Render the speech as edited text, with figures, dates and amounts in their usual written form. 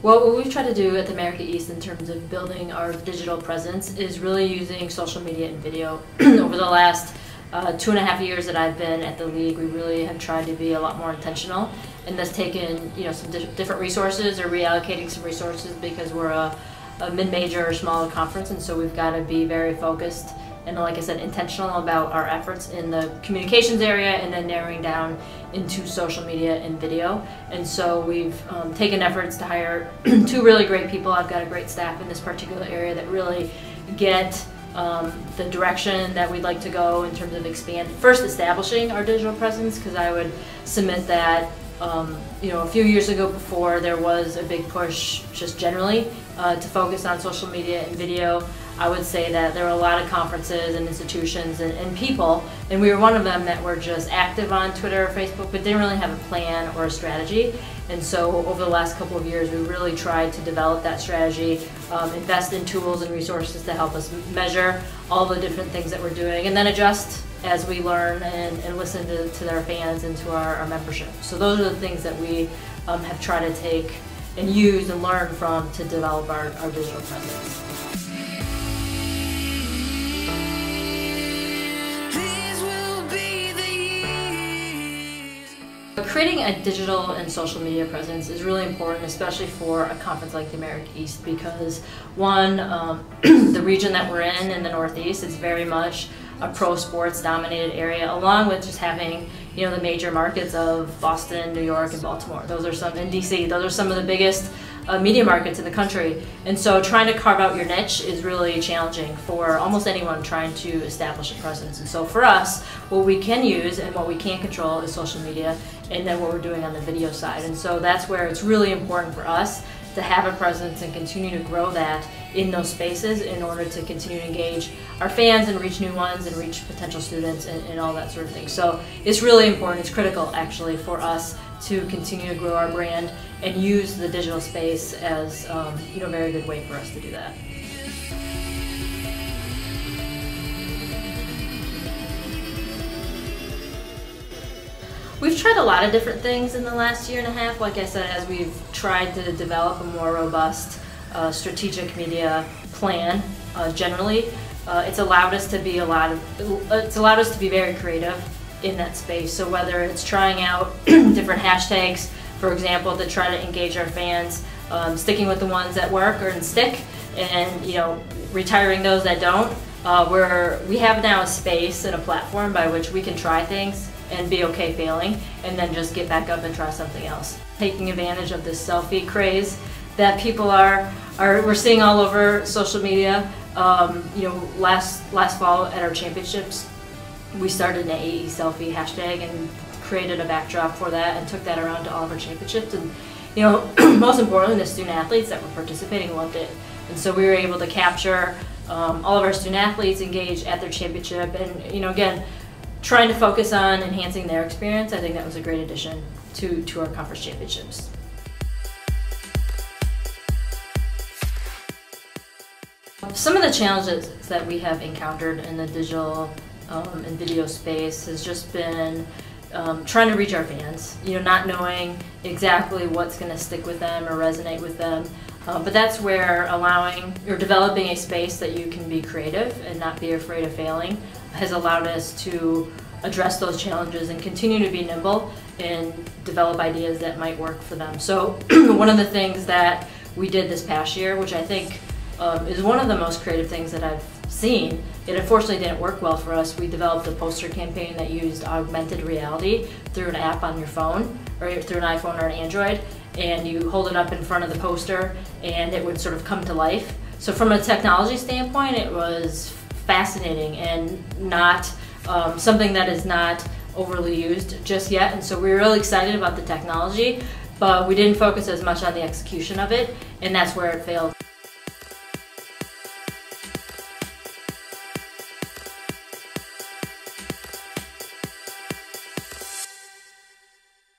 Well, what we've tried to do at the America East in terms of building our digital presence is really using social media and video. Over the last 2.5 years that I've been at the league, we really have tried to be a lot more intentional, and that's taken some different resources or reallocating some resources because we're a mid-major or smaller conference, and so we've got to be very focused and, like I said, intentional about our efforts in the communications area and then narrowing down into social media and video. And so we've taken efforts to hire 2 really great people. I've got a great staff in this particular area that really get the direction that we'd like to go in terms of first establishing our digital presence, because I would submit that a few years ago, before there was a big push just generally to focus on social media and video, I would say that there were a lot of conferences and institutions and people, and we were one of them, that were just active on Twitter or Facebook but didn't really have a plan or a strategy. And so over the last couple of years, we really tried to develop that strategy, invest in tools and resources to help us measure all the different things that we're doing, and then adjust as we learn and listen to our fans and to our membership. So those are the things that we have tried to take and use and learn from to develop our digital presence. Creating a digital and social media presence is really important, especially for a conference like the America East, because one, the region that we're in the Northeast, is very much a pro sports dominated area, along with just having the major markets of Boston, New York, and Baltimore. Those are some, and DC. Those are some of the biggest media markets in the country. And so trying to carve out your niche is really challenging for almost anyone trying to establish a presence. And so for us, what we can use and what we can't control is social media, and then what we're doing on the video side. And so that's where it's really important for us to have a presence and continue to grow that in those spaces in order to continue to engage our fans and reach new ones and reach potential students and all that sort of thing. So it's really important, it's critical actually for us to continue to grow our brand and use the digital space as a very good way for us to do that. We've tried a lot of different things in the last 1.5 years, like I said, as we've tried to develop a more robust strategic media plan. Generally, it's allowed us to be very creative in that space. So whether it's trying out different hashtags, for example, to try to engage our fans, sticking with the ones that work or stick, and retiring those that don't, we have now a space and a platform by which we can try things and be okay failing, and then just get back up and try something else. Taking advantage of this selfie craze that people we're seeing all over social media. Last fall at our championships, we started an AE selfie hashtag and created a backdrop for that and took that around to all of our championships. And most importantly, the student athletes that were participating loved it. And so we were able to capture all of our student athletes engage at their championship, and again, trying to focus on enhancing their experience. I think that was a great addition to our conference championships. Some of the challenges that we have encountered in the digital and video space has just been trying to reach our fans, not knowing exactly what's going to stick with them or resonate with them. But that's where developing a space that you can be creative and not be afraid of failing has allowed us to address those challenges and continue to be nimble and develop ideas that might work for them. So one of the things that we did this past year, which I think is one of the most creative things that I've seen, it unfortunately didn't work well for us. We developed a poster campaign that used augmented reality through an app on your phone, or through an iPhone or an Android, and you hold it up in front of the poster and it would sort of come to life. So from a technology standpoint, it was fascinating and not something that is not overly used just yet. And so we were really excited about the technology, but we didn't focus as much on the execution of it, and that's where it failed.